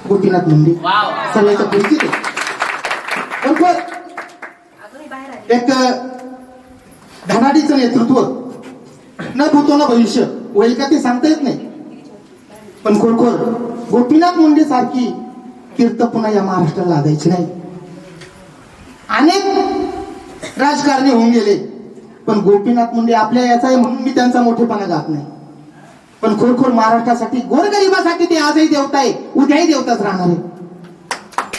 गोपीनाथ मुंडे सगळ्याचा परिचित आहे. बरोबर एक धनाडीचं नेतृत्व न भूतो न भविष्य होईल का ते सांगता येत नाही, पण खोडखोर गोपीनाथ मुंडे सारखी कीर्त पुन्हा या महाराष्ट्राला लागायची नाही. अनेक राजकारणी होऊन गेले, पण गोपीनाथ मुंडे आपल्या याचा आहे म्हणून मी त्यांचा मोठेपणा गात नाही. पण खोडखोर महाराष्ट्रासाठी गोरगरिबासाठी ते आजही देवता आहे, उद्याही देवताच राहणार आहे.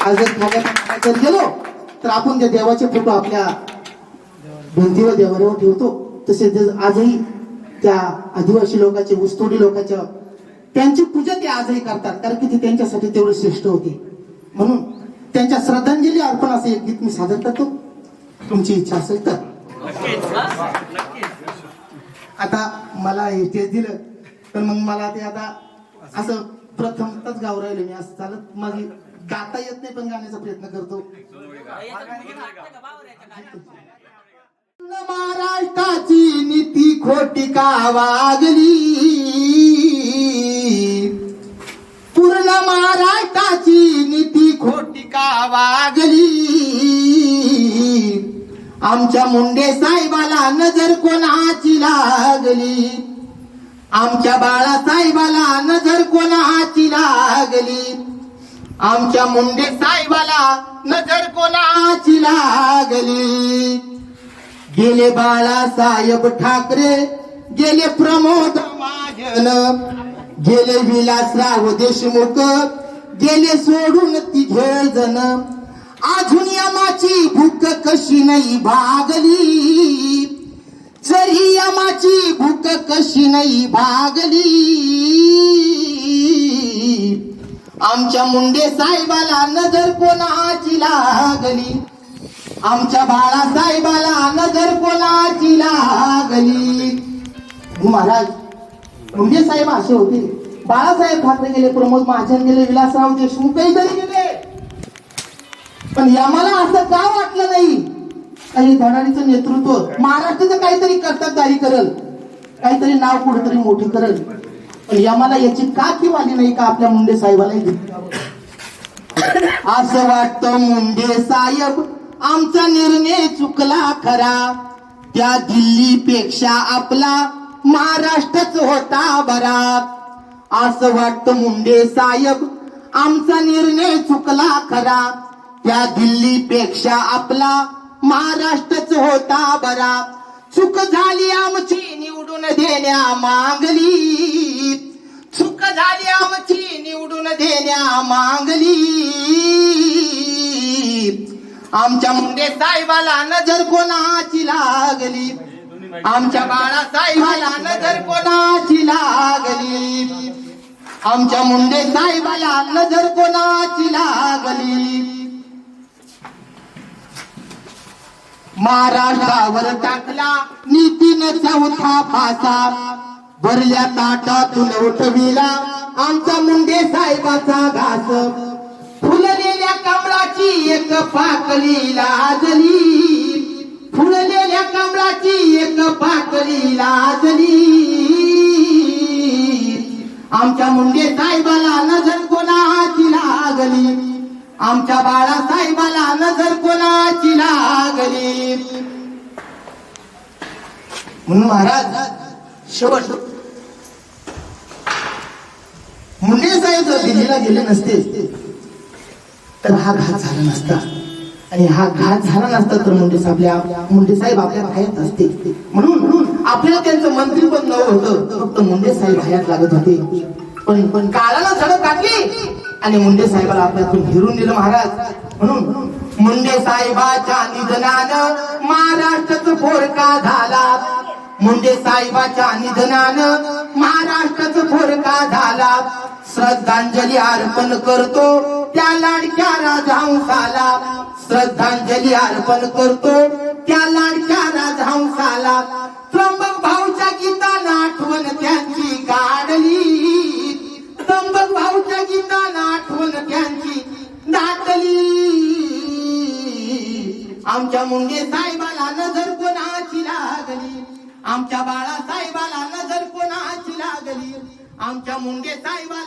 आज जर गेलो तर आपण त्या देवाचे फोटो आपल्या भिंतीवर देवाऱ्यावर ठेवतो, तसेच आजही त्या आदिवासी लोकांचे, ऊसतोडी लोकांच्या त्यांची पूजा ते आजही करतात, कारण की ते त्यांच्यासाठी तेवढे श्रेष्ठ होते. म्हणून त्यांच्या श्रद्धांजली अर्पण असं एक गीत मी सादर करतो, तुमची इच्छा असेल तर. आता मला हे स्टेज दिलं तर मग मला ते आता असं प्रथमतच गाव राहिलं मी, असं चालत मग गाता येत नाही, पण गाण्याचा प्रयत्न करतो. महाराष्ट्राची नीती खोटी का वागली, पूर्ण महाराष्ट्राची नीती खोटी का वागली, आमच्या मुंडे साहेबाला नजर कोणाची लागली, आमच्या बाळासाहेबाला नजर कोणाची लागली, आमच्या मुंडे साहेबाला नजर कोणाची लागली. गेले बाळासाहेब ठाकरे, गेले प्रमोद महाजन, गेले विलासराव देशमुख, गेले सोडून तिघे जण, अजून यमाची भूक कशी नाही भागली, जरी यमाची भूक कशी नाही भागली, आमच्या मुंडे साहेबाला नजर कोणाची लागली, आमच्या बाळासाहेबाला नजर कोणाची लागली. महाराज मुंडे साहेब असे होते, बाळासाहेब ठाकरे गेले, प्रमोद महाजन गेले, विलासराव देशमुख तरी गेले, पण यामाला असं का वाटलं नाही काही धडाडीचं नेतृत्व महाराष्ट्राचं काहीतरी कर्तबगारी करल, काहीतरी नाव कुठेतरी मोठे करल, पण यामाला याची का किव आली नाही का आपल्या मुंडे साहेबाला. असं वाटतं मुंडे साहेब आमचा निर्णय चुकला खरा, त्या दिल्लीपेक्षा आपला महाराष्ट्रच होता बरा. असं वाटतं मुंडे साहेब आमचा निर्णय चुकला खरा, त्या दिल्लीपेक्षा आपला महाराष्ट्रच होता बरा. चूक झाली आमची निवडून देण्या मागली, चूक झाली आमची निवडून देण्या मागली, आमच्या मुंडे साहेबाला नजर कोणाची लागली, आमच्या बाळासाहेबाला नजर कोणाची लागली, आमच्या मुंडे साहेबाला नजर कोणाची लागली. महाराष्ट्रावर टाकला नीतीनं चौथा फासा, भरल्या ताटातून उठविला आमचा मुंडे साहेबाचा घास, फुललेल्या कमळाची एक पाकळी लाजली, फुललेल्या कमळाची एक पाकळी लाजली, आमच्या मुंडे साहेबाला नजर कोणाची लागली, आमच्या बाळासाहेबाला नजर कोणाची लागली. म्हणून महाराज शेवट मुंडे साहेब जर दिल्लीला गेले नसते तर हा घात झाला नसता, आणि हा घात झाला नसता तर मुंडे साहेब आपल्या हयात असते. म्हणून आपल्याला त्यांचं मंत्रीपद नवं होतं, फक्त मुंडे साहेब हयात लागत होते, पण काळानं झडप काढली आणि मुंडे साहेबाला आपल्यातून हिरून दिलं महाराज. म्हणून मुंडे साहेबाच्या निधनानं महाराष्ट्राचा फोरका झाला, मुंडे साहेबाच्या निधनानं महाराष्ट्राचा फोरका झाला. श्रद्धांजली अर्पण करतो त्या लाडक्या राजहंसाला, श्रद्धांजली अर्पण करतो त्या लाडक्या राजहंसाला. त्र्यंबक भाऊच्या गीताला आठवण त्यांची काढली, त्र्यंबक भाऊच्या गीताला आठवण त्यांची दाटली. आमच्या मुंडे साहेबाला नजर कोणाची लागली, आमच्या बाळासाहेबाला नजर कोणाची लागली, आमच्या मुंडे साहेबाला